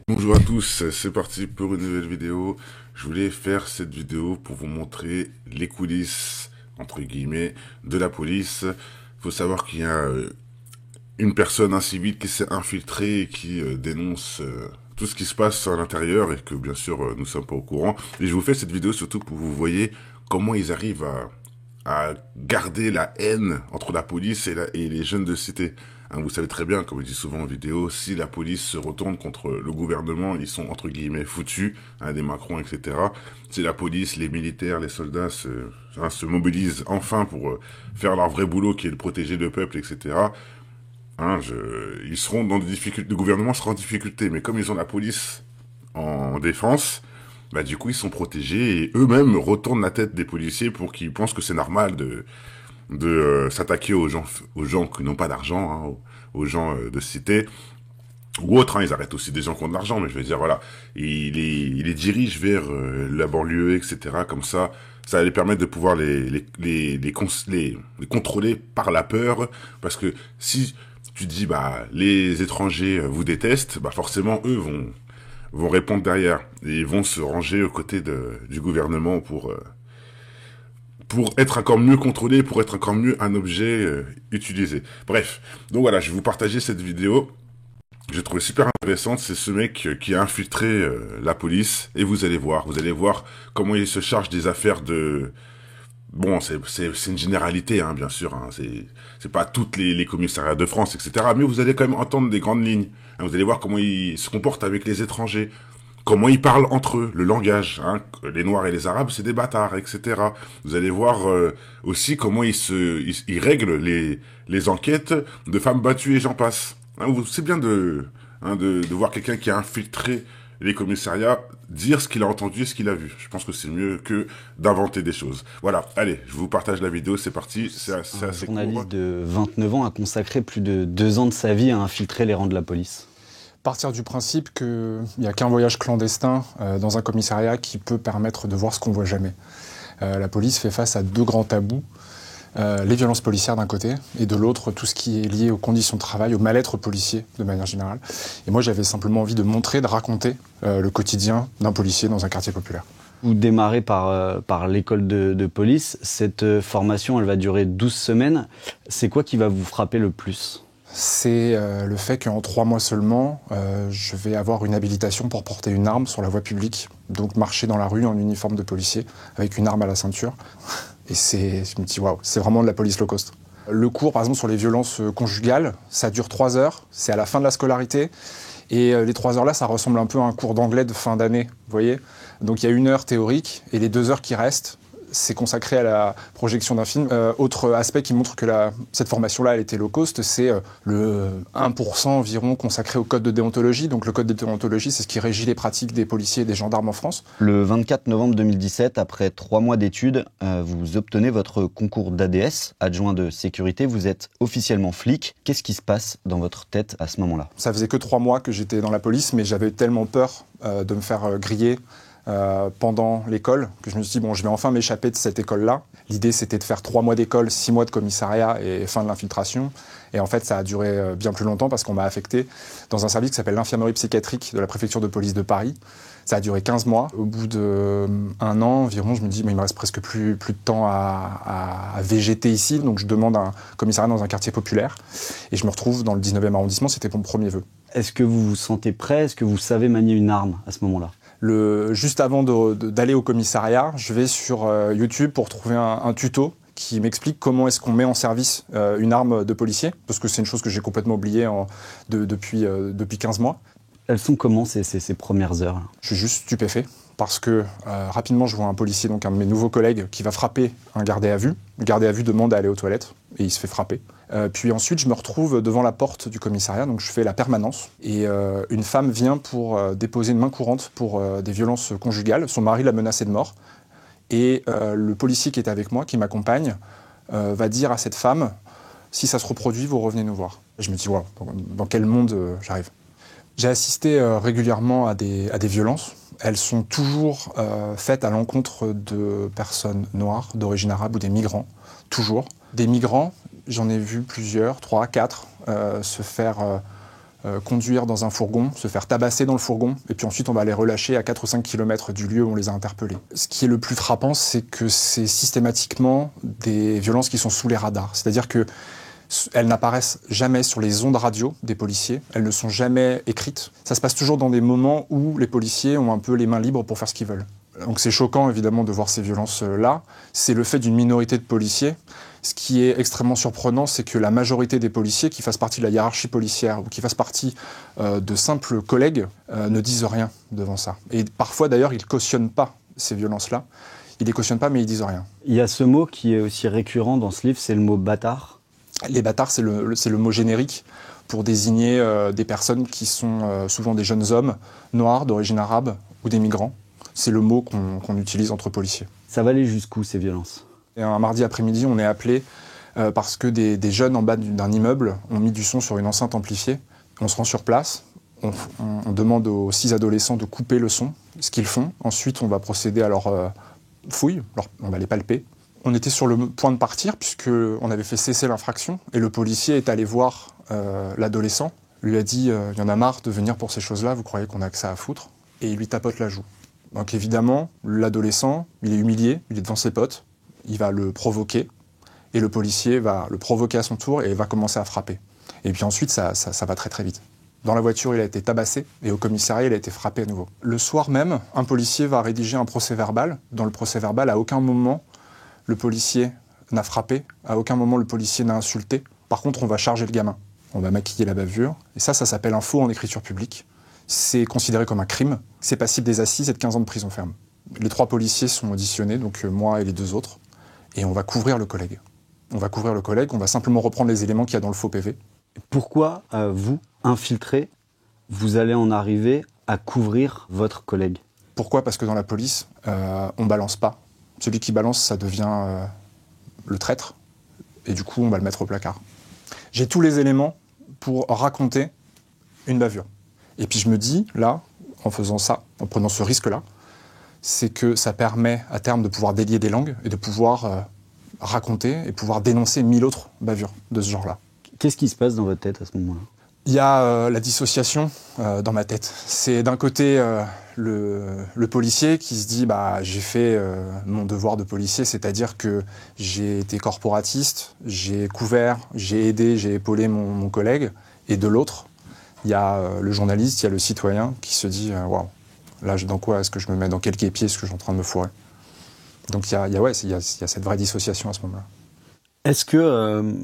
Bonjour à tous, c'est parti pour une nouvelle vidéo. Je voulais faire cette vidéo pour vous montrer les coulisses, entre guillemets, de la police. Il faut savoir qu'il y a une personne, un civil qui s'est infiltré et qui dénonce tout ce qui se passe à l'intérieur et que bien sûr nous sommes pas au courant. Et je vous fais cette vidéo surtout pour que vous voyez comment ils arrivent à garder la haine entre la police et les jeunes de cité. Hein, vous savez très bien, comme je dis souvent en vidéo, si la police se retourne contre le gouvernement, ils sont entre guillemets foutus, hein, des Macron, etc. Si la police, les militaires, les soldats se mobilisent enfin pour faire leur vrai boulot qui est de protéger le peuple, etc. Ils seront dans des difficultés, le gouvernement sera en difficulté, mais comme ils ont la police en défense, bah du coup ils sont protégés et eux-mêmes retournent la tête des policiers pour qu'ils pensent que c'est normal de s'attaquer aux gens qui n'ont pas d'argent, hein, aux gens de cité ou autres. Hein, ils arrêtent aussi des gens qui ont de l'argent, mais je veux dire voilà, ils les dirigent vers la banlieue, etc. Comme ça va les permettre de pouvoir les contrôler par la peur, parce que si tu dis bah les étrangers vous détestent, bah forcément eux vont répondre derrière et ils vont se ranger aux côtés du gouvernement pour être encore mieux contrôlé, pour être encore mieux un objet utilisé. Bref, donc voilà, je vais vous partager cette vidéo. J'ai trouvé super intéressante, c'est ce mec qui a infiltré la police, et vous allez voir comment il se charge des affaires de... Bon, c'est une généralité, hein, bien sûr, hein, c'est pas toutes les commissariats de France, etc., mais vous allez quand même entendre des grandes lignes. Hein, vous allez voir comment il se comporte avec les étrangers, comment ils parlent entre eux, le langage, hein, les Noirs et les Arabes, c'est des bâtards, etc. Vous allez voir aussi comment ils règlent les enquêtes de femmes battues et j'en passe. Hein, c'est bien de voir quelqu'un qui a infiltré les commissariats dire ce qu'il a entendu et ce qu'il a vu. Je pense que c'est mieux que d'inventer des choses. Voilà, allez, je vous partage la vidéo, c'est parti, c'est Un assez court. journaliste de 29 ans a consacré plus de 2 ans de sa vie à infiltrer les rangs de la police. Partir du principe qu'il n'y a qu'un voyage clandestin dans un commissariat qui peut permettre de voir ce qu'on ne voit jamais. La police fait face à deux grands tabous, les violences policières d'un côté, et de l'autre, tout ce qui est lié aux conditions de travail, au mal-être policier de manière générale. Et moi, j'avais simplement envie de montrer, de raconter le quotidien d'un policier dans un quartier populaire. Vous démarrez par l'école de police. Cette formation, elle va durer 12 semaines. C'est quoi qui va vous frapper le plus ? C'est le fait qu'en 3 mois seulement, je vais avoir une habilitation pour porter une arme sur la voie publique, donc marcher dans la rue en uniforme de policier, avec une arme à la ceinture. Et je me dis, waouh, c'est vraiment de la police low cost. Le cours, par exemple, sur les violences conjugales, ça dure 3 heures, c'est à la fin de la scolarité, et les 3 heures là, ça ressemble un peu à un cours d'anglais de fin d'année, vous voyez. Donc il y a 1 heure théorique, et les 2 heures qui restent, c'est consacré à la projection d'un film. Autre aspect qui montre que cette formation-là, elle était low cost, c'est le 1% environ consacré au code de déontologie. Donc le code de déontologie, c'est ce qui régit les pratiques des policiers et des gendarmes en France. Le 24 novembre 2017, après 3 mois d'études, vous obtenez votre concours d'ADS, adjoint de sécurité. Vous êtes officiellement flic. Qu'est-ce qui se passe dans votre tête à ce moment-là ? Ça faisait que 3 mois que j'étais dans la police, mais j'avais tellement peur de me faire griller pendant l'école, que je me suis dit, bon, je vais enfin m'échapper de cette école-là. L'idée, c'était de faire 3 mois d'école, 6 mois de commissariat et fin de l'infiltration. Et en fait, ça a duré bien plus longtemps parce qu'on m'a affecté dans un service qui s'appelle l'infirmerie psychiatrique de la préfecture de police de Paris. Ça a duré 15 mois. Au bout d'1 an environ, je me dis, mais il me reste presque plus de temps à végéter ici. Donc je demande un commissariat dans un quartier populaire. Et je me retrouve dans le 19e arrondissement, c'était mon premier vœu. Est-ce que vous vous sentez prêt ? Est-ce que vous savez manier une arme à ce moment-là ? Juste avant d'aller au commissariat, je vais sur YouTube pour trouver un tuto qui m'explique comment est-ce qu'on met en service une arme de policier, parce que c'est une chose que j'ai complètement oubliée depuis 15 mois. Elles sont comment ces premières heures ? Je suis juste stupéfait, parce que rapidement je vois un policier, donc un de mes nouveaux collègues, qui va frapper un gardé à vue. Le gardé à vue demande à aller aux toilettes, et il se fait frapper. Puis ensuite, je me retrouve devant la porte du commissariat, donc je fais la permanence. Et une femme vient pour déposer une main courante pour des violences conjugales. Son mari l'a menacée de mort. Et le policier qui est avec moi, qui m'accompagne, va dire à cette femme, si ça se reproduit, vous revenez nous voir. Je me dis, waouh, dans quel monde j'arrive ? J'ai assisté régulièrement à des violences. Elles sont toujours faites à l'encontre de personnes noires, d'origine arabe ou des migrants. Toujours. Des migrants, j'en ai vu plusieurs, 3, 4, se faire conduire dans un fourgon, se faire tabasser dans le fourgon, et puis ensuite on va les relâcher à 4 ou 5 km du lieu où on les a interpellés. Ce qui est le plus frappant, c'est que c'est systématiquement des violences qui sont sous les radars. C'est-à-dire qu'elles n'apparaissent jamais sur les ondes radio des policiers, elles ne sont jamais écrites. Ça se passe toujours dans des moments où les policiers ont un peu les mains libres pour faire ce qu'ils veulent. Donc c'est choquant évidemment de voir ces violences-là. C'est le fait d'une minorité de policiers. Ce qui est extrêmement surprenant, c'est que la majorité des policiers qui fassent partie de la hiérarchie policière ou qui fassent partie de simples collègues ne disent rien devant ça. Et parfois d'ailleurs, ils ne cautionnent pas ces violences-là. Ils ne les cautionnent pas, mais ils disent rien. Il y a ce mot qui est aussi récurrent dans ce livre, c'est le mot bâtard. Les bâtards, c'est le mot générique pour désigner des personnes qui sont souvent des jeunes hommes noirs, d'origine arabe ou des migrants. C'est le mot qu'on utilise entre policiers. Ça va aller jusqu'où, ces violences ? Et un mardi après-midi, on est appelé parce que des jeunes en bas d'un immeuble ont mis du son sur une enceinte amplifiée. On se rend sur place, on demande aux 6 adolescents de couper le son, ce qu'ils font. Ensuite, on va procéder à leur fouille, on va les palper. On était sur le point de partir puisqu'on avait fait cesser l'infraction et le policier est allé voir l'adolescent, lui a dit « Il y en a marre de venir pour ces choses-là, vous croyez qu'on a que ça à foutre ?» Et il lui tapote la joue. Donc évidemment, l'adolescent, il est humilié, il est devant ses potes, il va le provoquer, et le policier va le provoquer à son tour et va commencer à frapper. Et puis ensuite, ça va très très vite. Dans la voiture, il a été tabassé, et au commissariat, il a été frappé à nouveau. Le soir même, un policier va rédiger un procès-verbal. Dans le procès-verbal, à aucun moment, le policier n'a frappé, à aucun moment, le policier n'a insulté. Par contre, on va charger le gamin. On va maquiller la bavure, et ça s'appelle un faux en écriture publique. C'est considéré comme un crime. C'est passible des assises et de 15 ans de prison ferme. Les 3 policiers sont auditionnés, donc moi et les 2 autres, et on va couvrir le collègue. On va simplement reprendre les éléments qu'il y a dans le faux PV. Pourquoi, vous, infiltrés, vous allez en arriver à couvrir votre collègue ? Pourquoi ? Parce que dans la police, on balance pas. Celui qui balance, ça devient le traître, et du coup, on va le mettre au placard. J'ai tous les éléments pour raconter une bavure. Et puis je me dis, là, en faisant ça, en prenant ce risque-là, c'est que ça permet à terme de pouvoir délier des langues et de pouvoir raconter et pouvoir dénoncer 1000 autres bavures de ce genre-là. Qu'est-ce qui se passe dans votre tête à ce moment-là ? Il y a la dissociation dans ma tête. C'est d'un côté le policier qui se dit j'ai fait mon devoir de policier, c'est-à-dire que j'ai été corporatiste, j'ai couvert, j'ai aidé, j'ai épaulé mon collègue, et de l'autre, il y a le journaliste, il y a le citoyen qui se dit « Waouh, là, dans quoi est-ce que je me mets ? Dans quel képier est-ce que je suis en train de me fourrer ?» Donc il y a cette vraie dissociation à ce moment-là. Est-ce que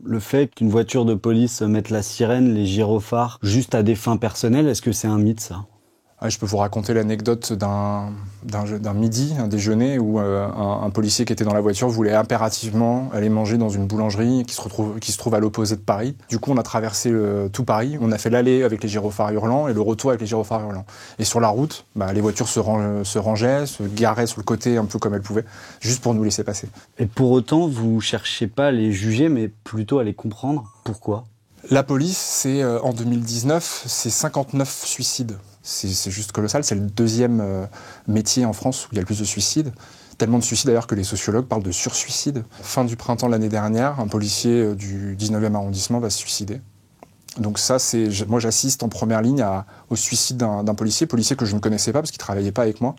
le fait qu'une voiture de police mette la sirène, les gyrophares, juste à des fins personnelles, est-ce que c'est un mythe, ça ? Je peux vous raconter l'anecdote d'un midi, un déjeuner, où un policier qui était dans la voiture voulait impérativement aller manger dans une boulangerie qui se trouve à l'opposé de Paris. Du coup, on a traversé tout Paris, on a fait l'aller avec les gyrophares hurlants et le retour avec les gyrophares hurlants. Et sur la route, les voitures se rangeaient, se garaient sur le côté un peu comme elles pouvaient, juste pour nous laisser passer. Et pour autant, vous cherchez pas à les juger, mais plutôt à les comprendre. Pourquoi ? La police, en 2019, c'est 59 suicides. C'est juste colossal, c'est le 2e métier en France où il y a le plus de suicides. Tellement de suicides d'ailleurs que les sociologues parlent de sursuicide. Fin du printemps de l'année dernière, un policier du 19e arrondissement va se suicider. Donc ça, moi j'assiste en première ligne au suicide d'un policier que je ne connaissais pas parce qu'il ne travaillait pas avec moi.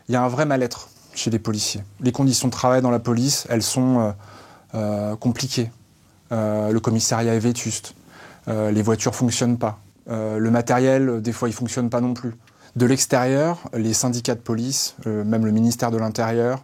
Il y a un vrai mal-être chez les policiers. Les conditions de travail dans la police, elles sont compliquées. Le commissariat est vétuste. Les voitures ne fonctionnent pas. Le matériel, des fois, il ne fonctionne pas non plus. De l'extérieur, les syndicats de police, même le ministère de l'Intérieur,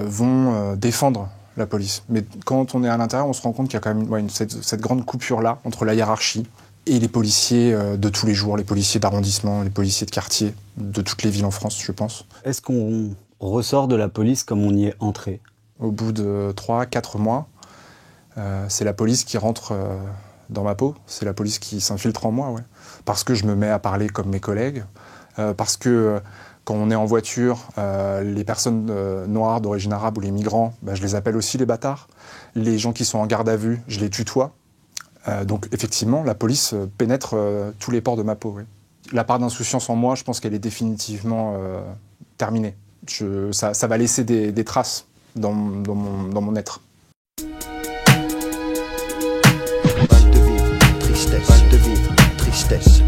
vont défendre la police. Mais quand on est à l'intérieur, on se rend compte qu'il y a quand même cette grande coupure-là entre la hiérarchie et les policiers de tous les jours, les policiers d'arrondissement, les policiers de quartier, de toutes les villes en France, je pense. Est-ce qu'on ressort de la police comme on y est entré ? Au bout de 3-4 mois, c'est la police qui rentre dans ma peau, c'est la police qui s'infiltre en moi, ouais. Parce que je me mets à parler comme mes collègues, parce que quand on est en voiture, les personnes noires d'origine arabe ou les migrants, je les appelle aussi les bâtards. Les gens qui sont en garde à vue, je les tutoie. Donc effectivement, la police pénètre tous les pores de ma peau. Oui. La part d'insouciance en moi, je pense qu'elle est définitivement terminée. Ça va laisser des traces dans mon être. Mal de vivre, tristesse, mal de vivre, tristesse.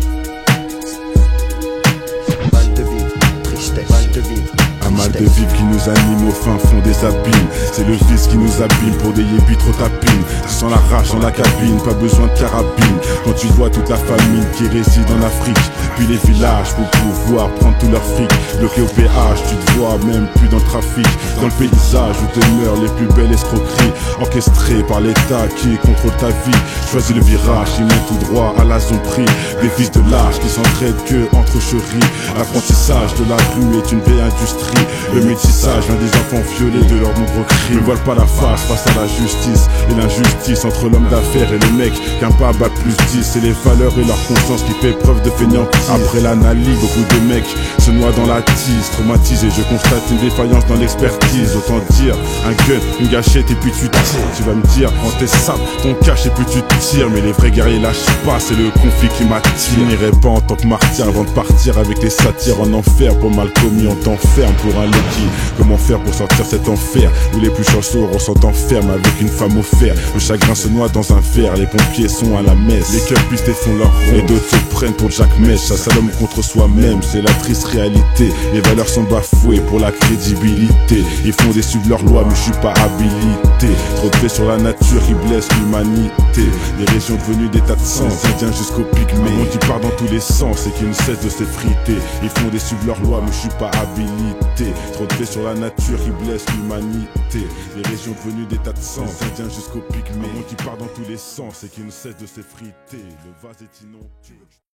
Mal de vivre, tristesse. Mal de vivre. Un mal de vivre qui nous anime au fin fond des abîmes. C'est le vice qui nous abîme pour des yébis trop tapines. Tu sens la rage dans la cabine, pas besoin de carabine. Quand tu vois toute la famine qui réside en Afrique, puis les villages pour pouvoir prendre tout leur fric. Bloqué au péage, tu te vois même plus dans le trafic. Dans le paysage où demeurent les plus belles escroqueries, orchestrées par l'État qui contrôle ta vie. Choisis le virage, il mène tout droit à la zone prix. Des fils de lâches qui s'entraident que entre chéris. L'apprentissage de la rue est une vieille industrie. Le métissage vient des enfants violés de leurs nombreux crimes. Ne voilent pas la face face à la justice et l'injustice entre l'homme d'affaires et le mec qu'un pas bat plus 10. C'est les valeurs et leur conscience qui fait preuve de fainéantise. Après l'analyse, beaucoup de mecs se noient dans la tise. Traumatisé, je constate une défaillance dans l'expertise. Autant dire un gun, une gâchette et puis tu tires. Tu vas me dire, quand t'es sable, ton cache et puis tu tires. Mais les vrais guerriers lâchent pas, c'est le conflit qui m'attire. Je n'irai pas en tant que martyr avant de partir avec les satires en enfer. Pour mal commis, on t'enferme pour un Lucky. Comment faire pour sortir cet enfer où les plus chanceux ressentent enferme avec une femme au fer. Le chagrin se noie dans un verre, les pompiers sont à la messe. Les cœurs pistés font leur rond et d'autres se prennent pour Jack Mesh. Ça l'homme contre soi-même, c'est la triste réalité. Les valeurs sont bafouées pour la crédibilité. Ils font des suivre leurs lois mais je suis pas habilité. Trop de paix sur la nature qui blesse l'humanité. Les régions devenues des tas de sens, indiens jusqu'au pygmée. Un monde qui part dans tous les sens et qui ne cesse de s'effriter. Ils font des suivre leurs lois mais je suis pas habilité. Trop de paix sur la nature qui blesse l'humanité. Les régions devenues des tas de sens, indiens jusqu'au pygmée. Un monde qui part dans tous les sens et qui ne cesse de s'effriter. Le vase est inondé.